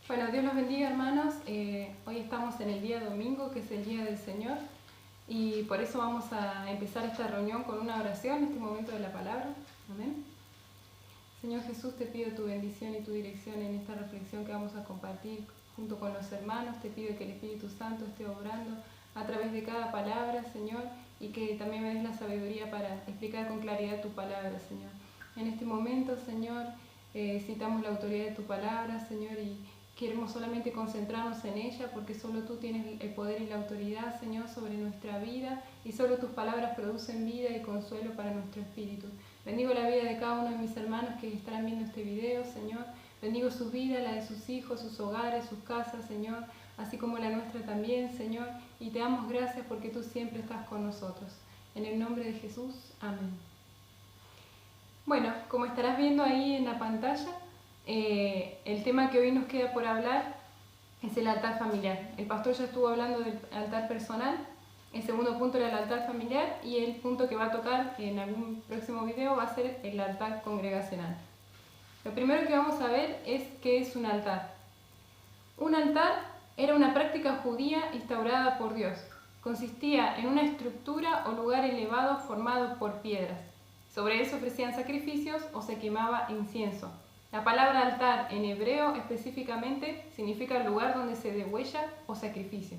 Bueno, Dios los bendiga, hermanos. Hoy estamos en el día domingo, que es el día del Señor, y por eso vamos a empezar esta reunión con una oración en este momento de la palabra. Amén. Señor Jesús, te pido tu bendición y tu dirección en esta reflexión que vamos a compartir junto con los hermanos. Te pido que el Espíritu Santo esté obrando a través de cada palabra, Señor, y que también me des la sabiduría para explicar con claridad tu palabra, Señor. En este momento, Señor, citamos la autoridad de tu palabra, Señor, y queremos solamente concentrarnos en ella porque solo tú tienes el poder y la autoridad, Señor, sobre nuestra vida, y solo tus palabras producen vida y consuelo para nuestro espíritu. Bendigo la vida de cada uno de mis hermanos que estarán viendo este video, Señor. Bendigo su vida, la de sus hijos, sus hogares, sus casas, Señor, así como la nuestra también, Señor. Y te damos gracias porque tú siempre estás con nosotros. En el nombre de Jesús, amén. Bueno, como estarás viendo ahí en la pantalla, el tema que hoy nos queda por hablar es el altar familiar. El pastor ya estuvo hablando del altar personal. El segundo punto era el altar familiar, y el punto que va a tocar en algún próximo video va a ser el altar congregacional. Lo primero que vamos a ver es qué es un altar. Un altar era una práctica judía instaurada por Dios. Consistía en una estructura o lugar elevado formado por piedras. Sobre eso ofrecían sacrificios o se quemaba incienso. La palabra altar en hebreo específicamente significa lugar donde se degüella o sacrificio.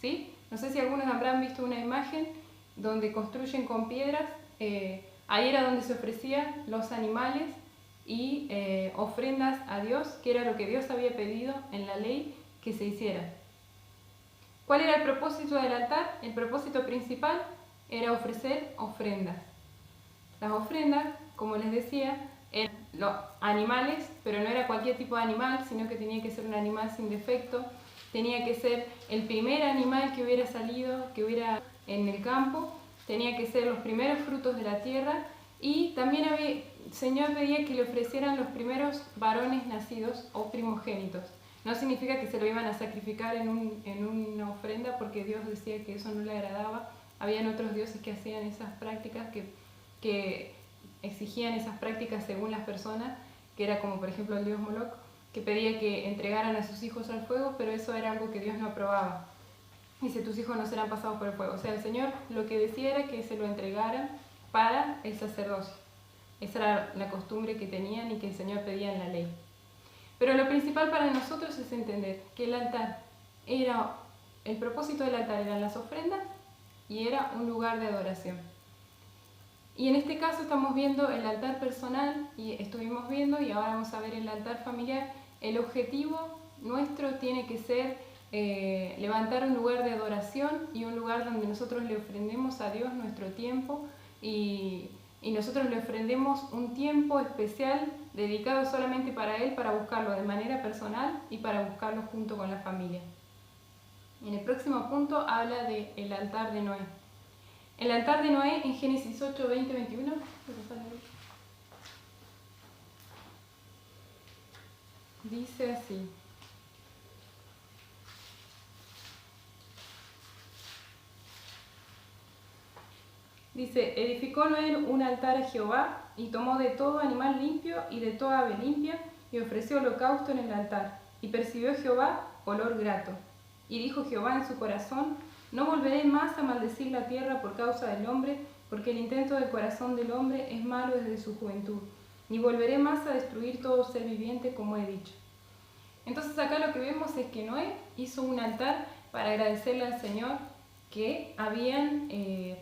¿Sí? No sé si algunos habrán visto una imagen donde construyen con piedras. Ahí era donde se ofrecían los animales y ofrendas a Dios, que era lo que Dios había pedido en la ley que se hiciera. ¿Cuál era el propósito del altar? El propósito principal era ofrecer ofrendas. Las ofrendas, como les decía, eran los animales, pero no era cualquier tipo de animal, sino que tenía que ser un animal sin defecto. Tenía que ser el primer animal que hubiera salido, que hubiera en el campo. Tenía que ser los primeros frutos de la tierra. Y también el Señor pedía que le ofrecieran los primeros varones nacidos o primogénitos. No significa que se lo iban a sacrificar en una ofrenda, porque Dios decía que eso no le agradaba. Habían otros dioses que hacían esas prácticas, que exigían esas prácticas según las personas, que era como por ejemplo el dios Moloch, que pedía que entregaran a sus hijos al fuego, pero eso era algo que Dios no aprobaba. Dice, tus hijos no serán pasados por el fuego. O sea, el Señor lo que decía era que se lo entregaran para el sacerdocio. Esa era la costumbre que tenían y que el Señor pedía en la ley. Pero lo principal para nosotros es entender que el propósito del altar eran las ofrendas y era un lugar de adoración. Y en este caso estamos viendo el altar personal, y estuvimos viendo, y ahora vamos a ver el altar familiar. El objetivo nuestro tiene que ser levantar un lugar de adoración y un lugar donde nosotros le ofrendemos a Dios nuestro tiempo, y nosotros le ofrendemos un tiempo especial dedicado solamente para Él, para buscarlo de manera personal y para buscarlo junto con la familia. En el próximo punto habla del altar de Noé. El altar de Noé en Génesis 8, 20, 21. Dice así. Dice, edificó Noé un altar a Jehová, y tomó de todo animal limpio y de toda ave limpia, y ofreció holocausto en el altar. Y percibió Jehová olor grato. Y dijo Jehová en su corazón, no volveré más a maldecir la tierra por causa del hombre, porque el intento del corazón del hombre es malo desde su juventud. Ni volveré más a destruir todo ser viviente, como he dicho. Entonces acá lo que vemos es que Noé hizo un altar para agradecerle al Señor que habían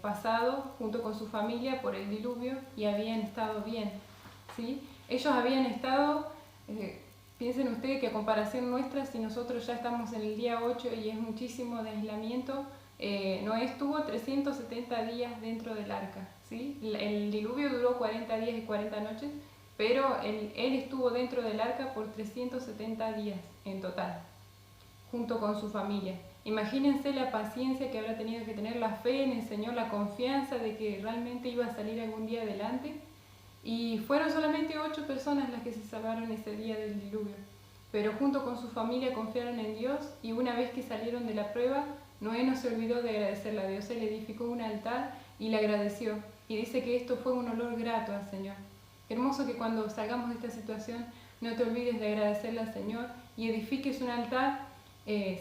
pasado junto con su familia por el diluvio y habían estado bien, ¿sí? Ellos habían estado, piensen ustedes que a comparación nuestra, si nosotros ya estamos en el día 8 y es muchísimo de aislamiento, Noé estuvo 370 días dentro del arca, ¿sí? El diluvio duró 40 días y 40 noches, pero él estuvo dentro del arca por 370 días en total, junto con su familia. Imagínense la paciencia que habrá tenido que tener, la fe en el Señor, la confianza de que realmente iba a salir algún día adelante. Y fueron solamente 8 personas las que se salvaron ese día del diluvio, pero junto con su familia confiaron en Dios, y una vez que salieron de la prueba, Noé no se olvidó de agradecerle a Dios. Él edificó un altar y le agradeció, y dice que esto fue un olor grato al Señor. Qué hermoso que cuando salgamos de esta situación no te olvides de agradecerle al Señor y edifiques un altar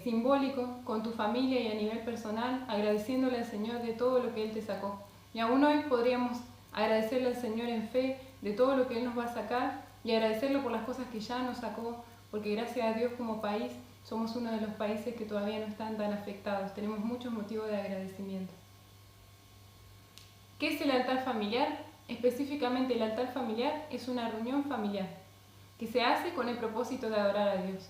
simbólico con tu familia y a nivel personal, agradeciéndole al Señor de todo lo que Él te sacó. Y aún hoy podríamos agradecerle al Señor en fe de todo lo que Él nos va a sacar y agradecerlo por las cosas que ya nos sacó, porque gracias a Dios como país somos uno de los países que todavía no están tan afectados. Tenemos muchos motivos de agradecimiento. ¿Qué es el altar familiar? Específicamente el altar familiar es una reunión familiar que se hace con el propósito de adorar a Dios.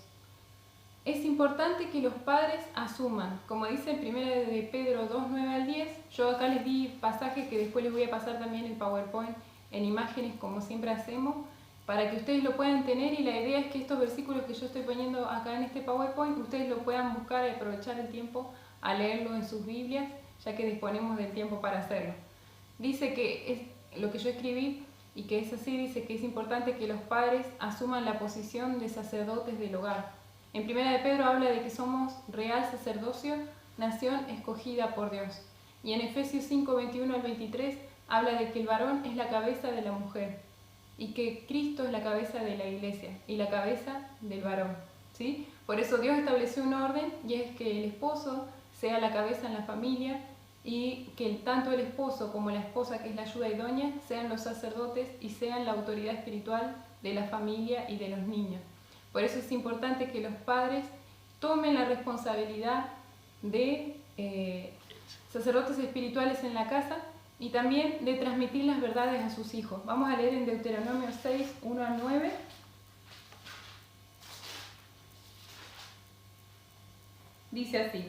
Es importante que los padres asuman, como dice en 1 de Pedro 2, 9 al 10, yo acá les di pasajes que después les voy a pasar también en PowerPoint, en imágenes como siempre hacemos, para que ustedes lo puedan tener, y la idea es que estos versículos que yo estoy poniendo acá en este PowerPoint, ustedes lo puedan buscar y aprovechar el tiempo a leerlo en sus Biblias, ya que disponemos del tiempo para hacerlo. Dice que es lo que yo escribí y que es así, dice que es importante que los padres asuman la posición de sacerdotes del hogar. En 1 de Pedro habla de que somos real sacerdocio, nación escogida por Dios. Y en Efesios 5, 21 al 23 habla de que el varón es la cabeza de la mujer y que Cristo es la cabeza de la iglesia y la cabeza del varón, ¿sí? Por eso Dios estableció un orden, y es que el esposo sea la cabeza en la familia y que tanto el esposo como la esposa, que es la ayuda idónea, sean los sacerdotes y sean la autoridad espiritual de la familia y de los niños. Por eso es importante que los padres tomen la responsabilidad de sacerdotes espirituales en la casa y también de transmitir las verdades a sus hijos. Vamos a leer en Deuteronomio 6, 1 al 9. Dice así: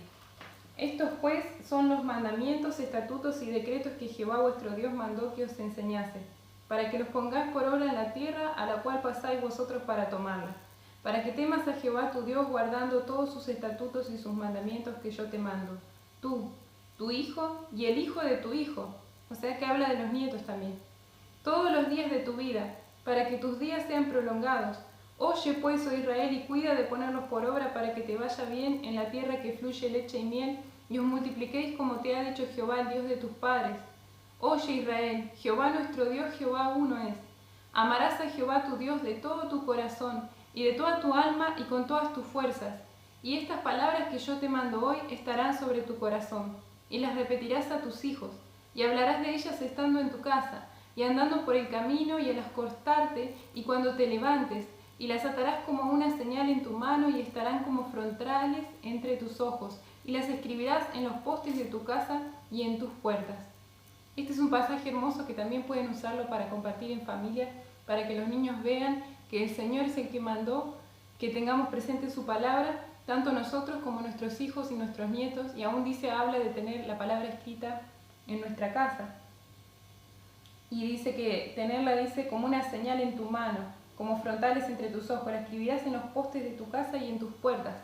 estos pues son los mandamientos, estatutos y decretos que Jehová vuestro Dios mandó que os enseñase, para que los pongáis por obra en la tierra a la cual pasáis vosotros para tomarla, para que temas a Jehová tu Dios guardando todos sus estatutos y sus mandamientos que yo te mando, tú, tu hijo y el hijo de tu hijo, o sea que habla de los nietos también, todos los días de tu vida, para que tus días sean prolongados. Oye pues, oh Israel, y cuida de ponerlos por obra para que te vaya bien en la tierra que fluye leche y miel, y os multipliquéis como te ha dicho Jehová, el Dios de tus padres. Oye Israel, Jehová nuestro Dios, Jehová uno es. Amarás a Jehová tu Dios de todo tu corazón, y de toda tu alma, y con todas tus fuerzas. Y estas palabras que yo te mando hoy estarán sobre tu corazón, y las repetirás a tus hijos, y hablarás de ellas estando en tu casa, y andando por el camino, y al acostarte, y cuando te levantes, y las atarás como una señal en tu mano, y estarán como frontales entre tus ojos, y las escribirás en los postes de tu casa y en tus puertas. Este es un pasaje hermoso que también pueden usarlo para compartir en familia, para que los niños vean que el Señor es el que mandó que tengamos presente su palabra, tanto nosotros como nuestros hijos y nuestros nietos, y aún habla de tener la palabra escrita en nuestra casa. Y dice que tenerla, como una señal en tu mano, como frontales entre tus ojos, la escribirás en los postes de tu casa y en tus puertas.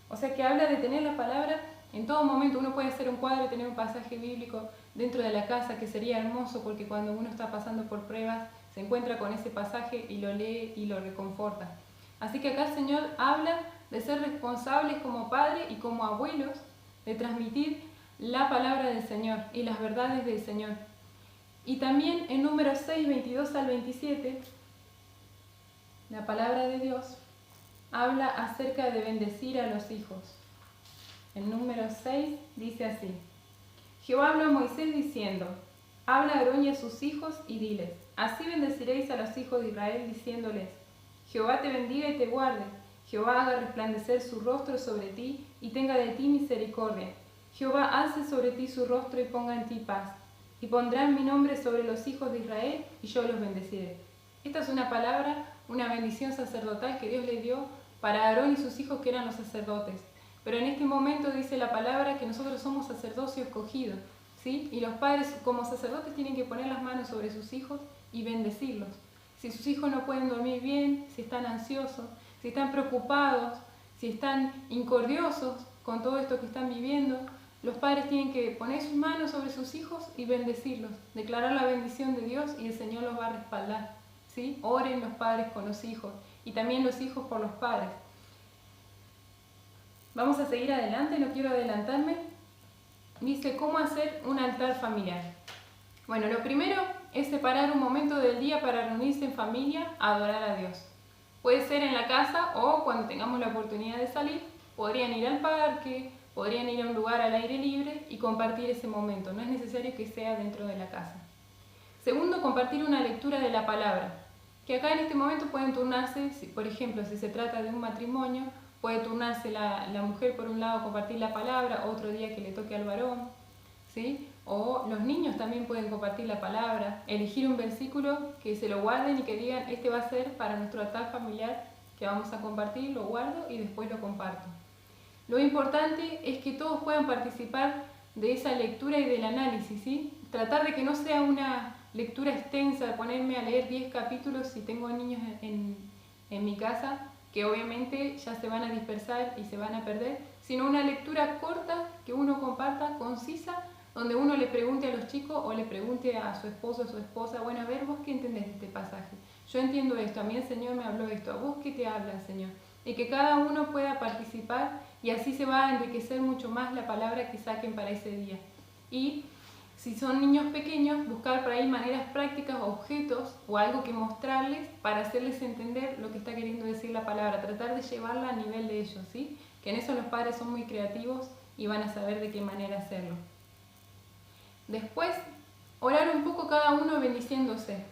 O sea que habla de tener la palabra en todo momento. Uno puede hacer un cuadro y tener un pasaje bíblico dentro de la casa, que sería hermoso, porque cuando uno está pasando por pruebas, se encuentra con ese pasaje y lo lee y lo reconforta. Así que acá el Señor habla de ser responsables como padres y como abuelos, de transmitir la palabra del Señor y las verdades del Señor. Y también en Números 6, 22 al 27, la palabra de Dios habla acerca de bendecir a los hijos. En Números 6 dice así: Jehová habló a Moisés diciendo: habla a Aarón y a sus hijos y diles: así bendeciréis a los hijos de Israel, diciéndoles: Jehová te bendiga y te guarde, Jehová haga resplandecer su rostro sobre ti y tenga de ti misericordia, Jehová alce sobre ti su rostro y ponga en ti paz, y pondrán mi nombre sobre los hijos de Israel y yo los bendeciré. Esta es una palabra, una bendición sacerdotal que Dios le dio para Aarón y sus hijos, que eran los sacerdotes. Pero en este momento dice la palabra que nosotros somos sacerdocio escogido, ¿sí? Y los padres como sacerdotes tienen que poner las manos sobre sus hijos y bendecirlos. Si sus hijos no pueden dormir bien, si están ansiosos, si están preocupados, si están incordiosos con todo esto que están viviendo, los padres tienen que poner sus manos sobre sus hijos y bendecirlos, declarar la bendición de Dios, y el Señor los va a respaldar, ¿sí? Oren los padres con los hijos y también los hijos por los padres. Vamos a seguir adelante, no quiero adelantarme. Dice, ¿cómo hacer un altar familiar? Bueno, lo primero es separar un momento del día para reunirse en familia a adorar a Dios. Puede ser en la casa o cuando tengamos la oportunidad de salir, podrían ir al parque, podrían ir a un lugar al aire libre y compartir ese momento. No es necesario que sea dentro de la casa. Segundo, compartir una lectura de la palabra, que acá en este momento pueden turnarse, por ejemplo, si se trata de un matrimonio, puede turnarse la mujer por un lado compartir la palabra, otro día que le toque al varón, ¿sí? O los niños también pueden compartir la palabra, elegir un versículo que se lo guarden y que digan, este va a ser para nuestro altar familiar que vamos a compartir, lo guardo y después lo comparto. Lo importante es que todos puedan participar de esa lectura y del análisis, ¿sí? Tratar de que no sea una lectura extensa, ponerme a leer 10 capítulos si tengo niños en mi casa, que obviamente ya se van a dispersar y se van a perder, sino una lectura corta que uno comparta, concisa, donde uno le pregunte a los chicos o le pregunte a su esposo o su esposa, bueno, a ver, ¿vos qué entendés de este pasaje? Yo entiendo esto, a mí el Señor me habló esto, ¿a vos qué te habla el Señor? Y que cada uno pueda participar y así se va a enriquecer mucho más la palabra que saquen para ese día. Y si son niños pequeños, buscar por ahí maneras prácticas, objetos o algo que mostrarles para hacerles entender lo que está queriendo decir la palabra, tratar de llevarla a nivel de ellos, ¿sí? Que en eso los padres son muy creativos y van a saber de qué manera hacerlo. Después, orar un poco cada uno bendiciéndose,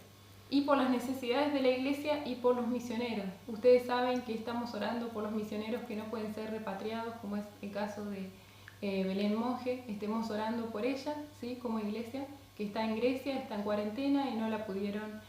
y por las necesidades de la iglesia y por los misioneros. Ustedes saben que estamos orando por los misioneros que no pueden ser repatriados, como es el caso de Belén Monge. Estemos orando por ella, ¿sí? Como iglesia, que está en Grecia, está en cuarentena y no la pudieron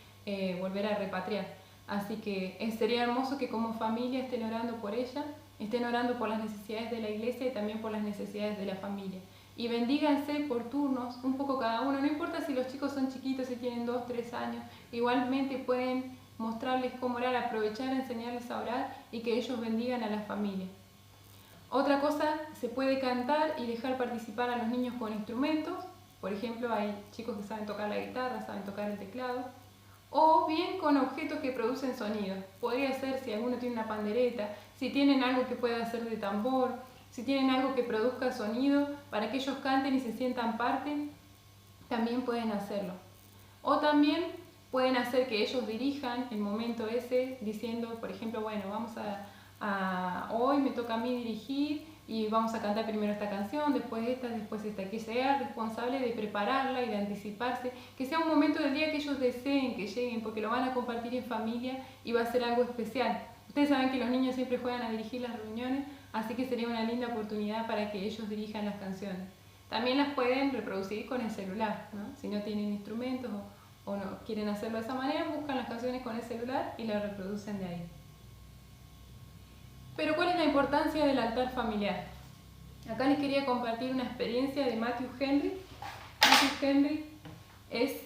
volver a repatriar. Así que sería hermoso que como familia estén orando por ella, estén orando por las necesidades de la iglesia y también por las necesidades de la familia. Y bendíganse por turnos, un poco cada uno, no importa si los chicos son chiquitos, si tienen 2, 3 años, igualmente pueden mostrarles cómo orar, aprovechar, enseñarles a orar y que ellos bendigan a la familia. Otra cosa, se puede cantar y dejar participar a los niños con instrumentos, por ejemplo, hay chicos que saben tocar la guitarra, saben tocar el teclado, o bien con objetos que producen sonido. Podría ser si alguno tiene una pandereta, si tienen algo que pueda hacer de tambor, si tienen algo que produzca sonido para que ellos canten y se sientan parte, también pueden hacerlo. O también pueden hacer que ellos dirijan el momento ese diciendo, por ejemplo, bueno, vamos hoy me toca a mí dirigir y vamos a cantar primero esta canción, después esta, que sea responsable de prepararla y de anticiparse, que sea un momento del día que ellos deseen que lleguen, porque lo van a compartir en familia y va a ser algo especial. Ustedes saben que los niños siempre juegan a dirigir las reuniones, así que sería una linda oportunidad para que ellos dirijan las canciones. También las pueden reproducir con el celular, ¿no? Si no tienen instrumentos o no quieren hacerlo de esa manera, buscan las canciones con el celular y las reproducen de ahí. Pero ¿cuál es la importancia del altar familiar? Acá les quería compartir una experiencia de Matthew Henry. Matthew Henry es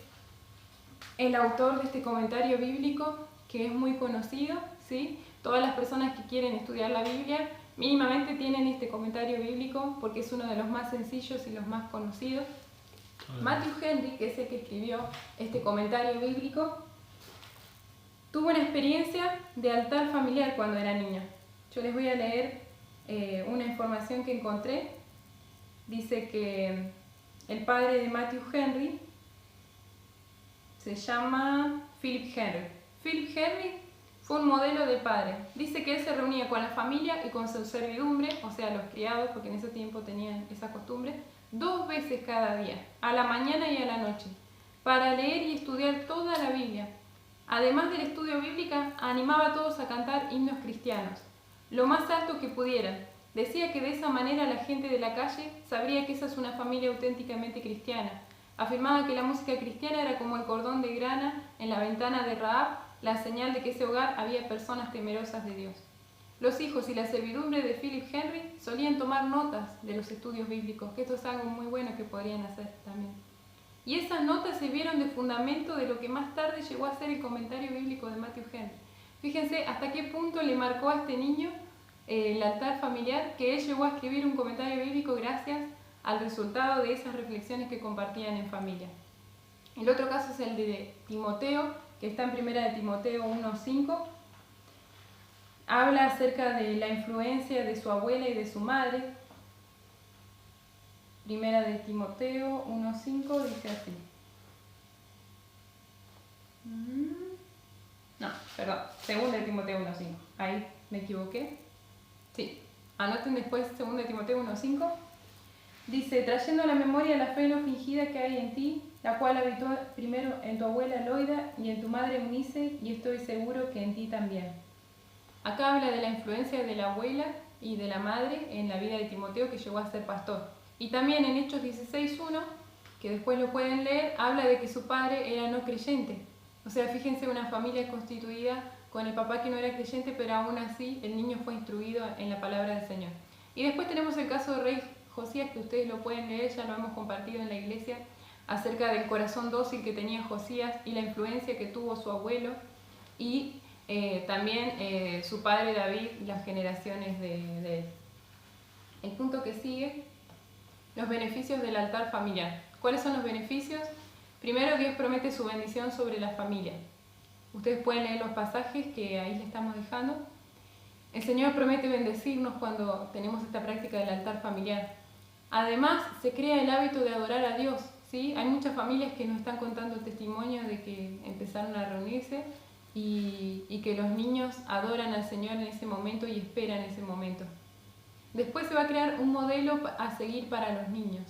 el autor de este comentario bíblico que es muy conocido, ¿sí? Todas las personas que quieren estudiar la Biblia mínimamente tienen este comentario bíblico porque es uno de los más sencillos y los más conocidos. Matthew Henry, que es el que escribió este comentario bíblico, tuvo una experiencia de altar familiar cuando era niño. Yo les voy a leer una información que encontré. Dice que el padre de Matthew Henry se llama Philip Henry. Philip Henry fue un modelo de padre. Dice que él se reunía con la familia y con su servidumbre, o sea, los criados, porque en ese tiempo tenían esa costumbre, 2 veces cada día, a la mañana y a la noche, para leer y estudiar toda la Biblia. Además del estudio bíblico, animaba a todos a cantar himnos cristianos, lo más alto que pudieran. Decía que de esa manera la gente de la calle sabría que esa es una familia auténticamente cristiana. Afirmaba que la música cristiana era como el cordón de grana en la ventana de Rahab, la señal de que ese hogar había personas temerosas de Dios. Los hijos y la servidumbre de Philip Henry solían tomar notas de los estudios bíblicos, que esto es algo muy bueno que podrían hacer también. Y esas notas sirvieron de fundamento de lo que más tarde llegó a ser el comentario bíblico de Matthew Henry. Fíjense hasta qué punto le marcó a este niño el altar familiar, que él llegó a escribir un comentario bíblico gracias al resultado de esas reflexiones que compartían en familia. El otro caso es el de Timoteo, que está en 1 de Timoteo 1:5. Habla acerca de la influencia de su abuela y de su madre. 1 de Timoteo 1:5 dice así. No, perdón, 2 de Timoteo 1.5. Ahí me equivoqué. Sí, anoten después 2 de Timoteo 1.5. Dice, trayendo a la memoria la fe no fingida que hay en ti, la cual habitó primero en tu abuela Loida y en tu madre Eunice, y estoy seguro que en ti también. Acá habla de la influencia de la abuela y de la madre en la vida de Timoteo, que llegó a ser pastor. Y también en Hechos 16.1, que después lo pueden leer, habla de que su padre era no creyente. O sea, fíjense, una familia constituida con el papá que no era creyente, pero aún así el niño fue instruido en la palabra del Señor. Y después tenemos el caso del rey Josías, que ustedes lo pueden leer, ya lo hemos compartido en la iglesia, acerca del corazón dócil que tenía Josías y la influencia que tuvo su abuelo y también su padre David, las generaciones de él. El punto que sigue, los beneficios del altar familiar. ¿Cuáles son los beneficios? Primero, Dios promete su bendición sobre la familia. Ustedes pueden leer los pasajes que ahí le estamos dejando. El Señor promete bendecirnos cuando tenemos esta práctica del altar familiar. Además, se crea el hábito de adorar a Dios, ¿sí? Hay muchas familias que nos están contando testimonios de que empezaron a reunirse y que los niños adoran al Señor en ese momento y esperan ese momento. Después se va a crear un modelo a seguir para los niños.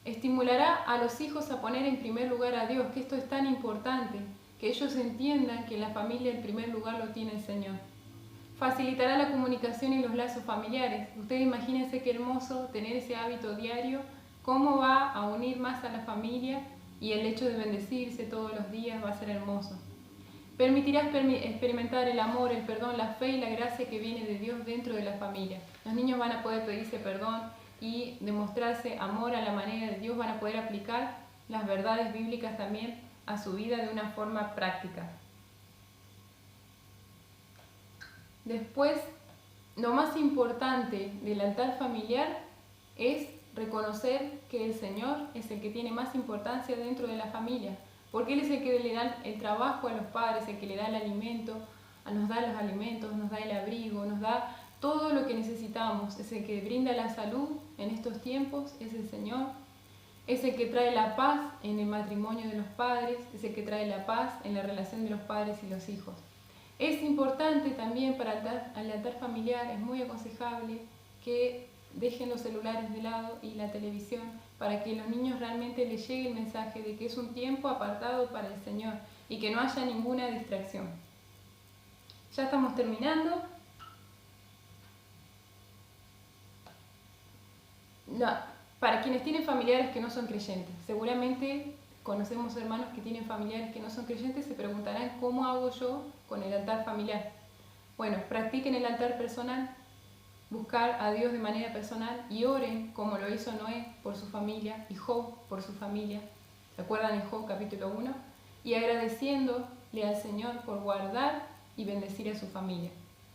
Estimulará a los hijos a poner en primer lugar a Dios, que esto es tan importante, que ellos entiendan que en la familia el primer lugar lo tiene el Señor. Facilitará la comunicación y los lazos familiares. Ustedes imagínense qué hermoso tener ese hábito diario, cómo va a unir más a la familia, y el hecho de bendecirse todos los días va a ser hermoso. Permitirá experimentar el amor, el perdón, la fe y la gracia que viene de Dios dentro de la familia. Los niños van a poder pedirse perdón y demostrarse amor a la manera de Dios, van a poder aplicar las verdades bíblicas también a su vida de una forma práctica. Después, lo más importante del altar familiar es reconocer que el Señor es el que tiene más importancia dentro de la familia, porque Él es el que le da el trabajo a los padres, el que le da el alimento, nos da los alimentos, nos da el abrigo, nos da todo lo que necesitamos. Es el que brinda la salud en estos tiempos, es el Señor. Es el que trae la paz en el matrimonio de los padres, es el que trae la paz en la relación de los padres y los hijos. Es importante también para el altar familiar, es muy aconsejable que dejen los celulares de lado y la televisión para que los niños realmente les llegue el mensaje de que es un tiempo apartado para el Señor y que no haya ninguna distracción. Ya estamos terminando. No, para quienes tienen familiares que no son creyentes, seguramente conocemos hermanos que tienen familiares que no son creyentes, se preguntarán ¿cómo hago yo con el altar familiar? Bueno, practiquen el altar personal, buscar a Dios de manera personal y oren como lo hizo Noé por su familia y Job por su familia. ¿Se acuerdan en Job capítulo 1? Y agradeciéndole al Señor por guardar y bendecir a su familia.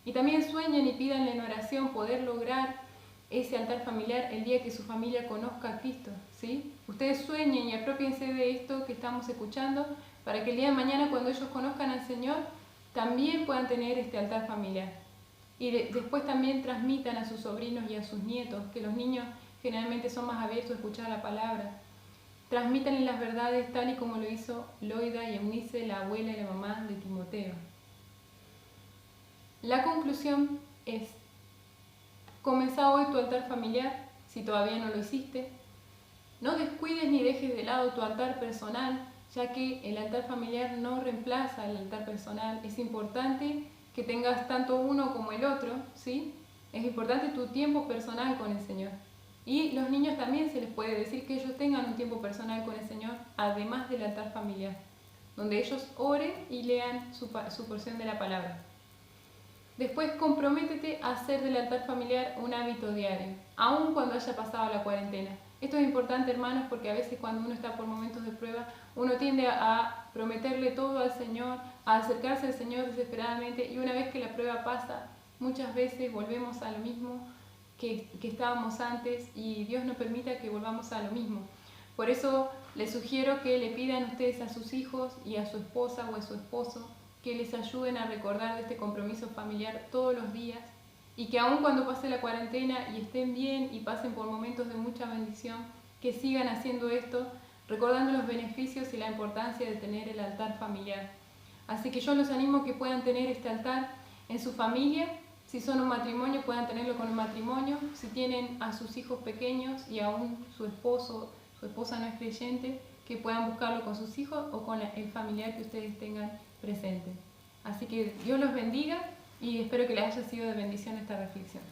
Y también sueñen y pídanle en oración poder lograr ese altar familiar el día que su familia conozca a Cristo, ¿sí? Ustedes sueñen y apropiense de esto que estamos escuchando para que el día de mañana, cuando ellos conozcan al Señor, también puedan tener este altar familiar. Y después también transmitan a sus sobrinos y a sus nietos, que los niños generalmente son más abiertos a escuchar la palabra. Transmítanle las verdades tal y como lo hizo Loida y Eunice, la abuela y la mamá de Timoteo. La conclusión es: comenzá hoy tu altar familiar, si todavía no lo hiciste. No descuides ni dejes de lado tu altar personal, ya que el altar familiar no reemplaza el altar personal. Es importante que tengas tanto uno como el otro, ¿sí? Es importante tu tiempo personal con el Señor. Y los niños también se les puede decir que ellos tengan un tiempo personal con el Señor, además del altar familiar, donde ellos oren y lean su porción de la palabra. Después, comprométete a hacer del altar familiar un hábito diario, aun cuando haya pasado la cuarentena. Esto es importante, hermanos, porque a veces cuando uno está por momentos de prueba, uno tiende a prometerle todo al Señor, a acercarse al Señor desesperadamente, y una vez que la prueba pasa, muchas veces volvemos a lo mismo que estábamos antes, y Dios no permita que volvamos a lo mismo. Por eso les sugiero que le pidan ustedes a sus hijos y a su esposa o a su esposo que les ayuden a recordar de este compromiso familiar todos los días, y que aun cuando pase la cuarentena y estén bien y pasen por momentos de mucha bendición, que sigan haciendo esto, recordando los beneficios y la importancia de tener el altar familiar. Así que yo los animo a que puedan tener este altar en su familia. Si son un matrimonio, puedan tenerlo con un matrimonio. Si tienen a sus hijos pequeños y aún su esposo, su esposa no es creyente, que puedan buscarlo con sus hijos o con el familiar que ustedes tengan presente. Así que Dios los bendiga y espero que les haya sido de bendición esta reflexión.